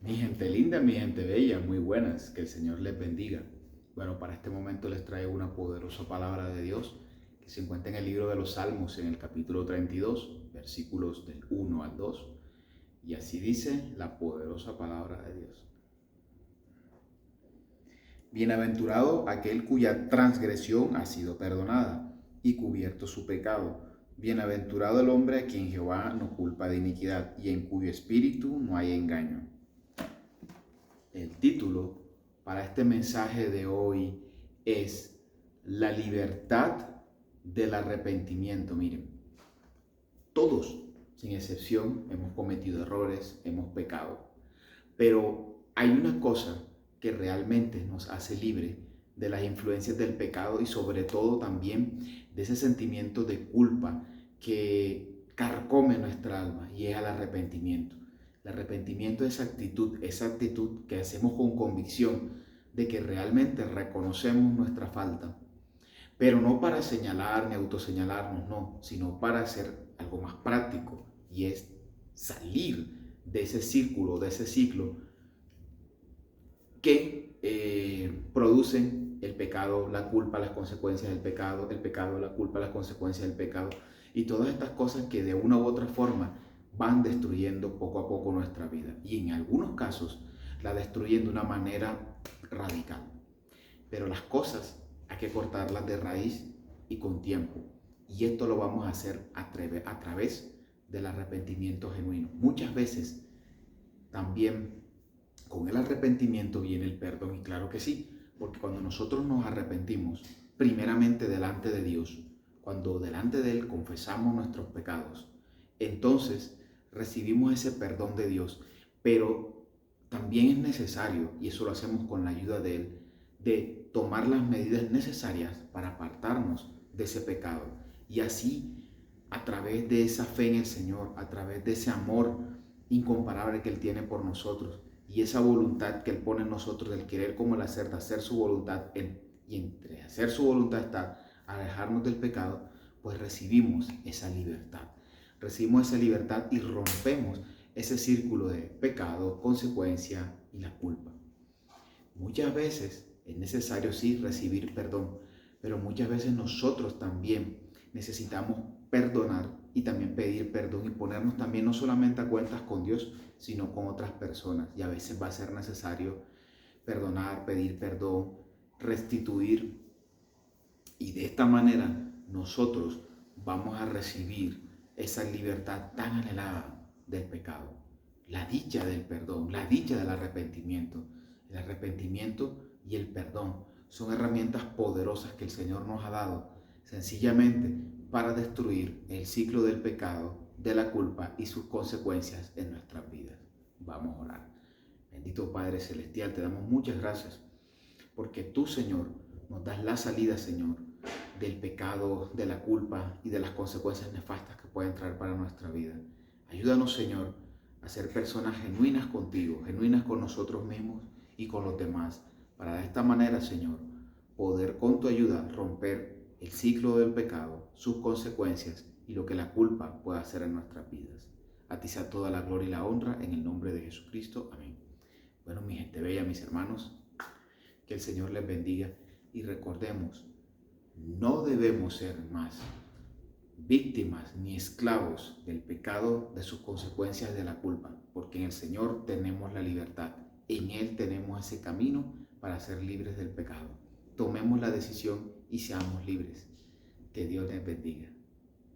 Mi gente linda, mi gente bella, muy buenas, que el Señor les bendiga. Bueno, para este momento les traigo una poderosa palabra de Dios que se encuentra en el libro de los Salmos, en el capítulo 32, versículos del 1 al 2. Y así dice la poderosa palabra de Dios. Bienaventurado aquel cuya transgresión ha sido perdonada y cubierto su pecado. Bienaventurado el hombre a quien Jehová no culpa de iniquidad y en cuyo espíritu no hay engaño. El título para este mensaje de hoy es La libertad del arrepentimiento. Miren, todos, sin excepción, hemos cometido errores, hemos pecado, pero hay una cosa que realmente nos hace libre de las influencias del pecado y sobre todo también de ese sentimiento de culpa que carcome nuestra alma, y es el arrepentimiento. El arrepentimiento es esa actitud que hacemos con convicción de que realmente reconocemos nuestra falta, pero no para señalar ni autoseñalarnos, no, sino para hacer algo más práctico, y es salir de ese círculo, de ese ciclo que producen el pecado, la culpa, las consecuencias del pecado, el pecado, la culpa, las consecuencias del pecado, y todas estas cosas que de una u otra forma van destruyendo poco a poco nuestra vida, y en algunos casos la destruyen de una manera radical. Pero las cosas hay que cortarlas de raíz y con tiempo, y esto lo vamos a hacer a través del arrepentimiento genuino. Muchas veces también con el arrepentimiento viene el perdón, y claro que sí, porque cuando nosotros nos arrepentimos, primeramente delante de Dios, cuando delante de Él confesamos nuestros pecados, entonces recibimos ese perdón de Dios, pero también es necesario, y eso lo hacemos con la ayuda de Él, de tomar las medidas necesarias para apartarnos de ese pecado. Y así, a través de esa fe en el Señor, a través de ese amor incomparable que Él tiene por nosotros, y esa voluntad que Él pone en nosotros del querer como el hacer, de hacer su voluntad, y entre hacer su voluntad está alejarnos del pecado, pues recibimos esa libertad. Recibimos esa libertad y rompemos ese círculo de pecado, consecuencia y la culpa. Muchas veces es necesario sí recibir perdón, pero muchas veces nosotros también necesitamos perdonar y también pedir perdón y ponernos también no solamente a cuentas con Dios, sino con otras personas. Y a veces va a ser necesario perdonar, pedir perdón, restituir, y de esta manera nosotros vamos a recibir esa libertad tan anhelada del pecado, la dicha del perdón, la dicha del arrepentimiento. El arrepentimiento y el perdón son herramientas poderosas que el Señor nos ha dado sencillamente para destruir el ciclo del pecado, de la culpa y sus consecuencias en nuestras vidas. Vamos a orar. Bendito Padre Celestial, te damos muchas gracias porque tú, Señor, nos das la salida, Señor, del pecado, de la culpa y de las consecuencias nefastas que pueden traer para nuestra vida. Ayúdanos, Señor, a ser personas genuinas contigo, genuinas con nosotros mismos y con los demás, para de esta manera, Señor, poder con tu ayuda romper el ciclo del pecado, sus consecuencias y lo que la culpa puede hacer en nuestras vidas. A ti sea toda la gloria y la honra en el nombre de Jesucristo. Amén. Bueno, mi gente bella, mis hermanos, que el Señor les bendiga, y recordemos, no debemos ser más víctimas ni esclavos del pecado, de sus consecuencias, de la culpa, porque en el Señor tenemos la libertad, en Él tenemos ese camino para ser libres del pecado. Tomemos la decisión y seamos libres. Que Dios les bendiga.